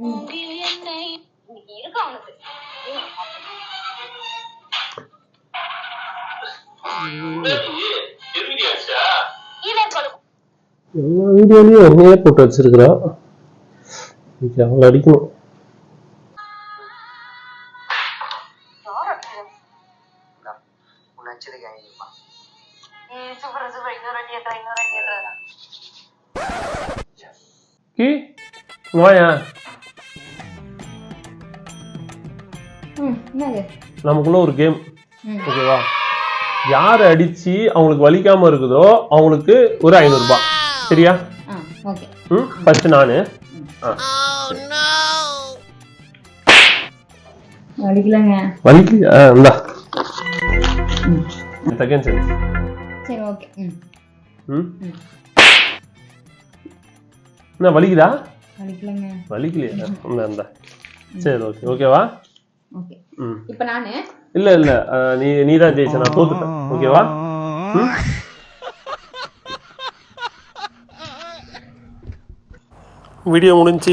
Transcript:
எல்லா வீடியோலயும் என்னையே போட்டு வச்சிருக்கிறா. அவளை அடிக்கணும். நமக்குள்ள ஒரு கேம், ஓகேவா? யாரு அடிச்சு அவங்களுக்கு வலிக்காம இருக்குதோ அவங்களுக்கு ஒரு 500 ரூபாய். சரியா? ஃபர்ஸ்ட் நானு. வலிக்கலங்க. வலிக்கலையா? இந்தா செகண்ட் சான்ஸ். சரி, ஓகே. என்ன வலிக்குதா? வலிக்கலங்க. வலிக்கலையா? இந்தா. சரி, ஓகே. ஓகேவா? ஓகே. இப்போ நானு இல்ல நீ தான் ஜெயிச்ச, நான் தோத்துட்டேன். ஓகேவா? வீடியோ முடிஞ்சு.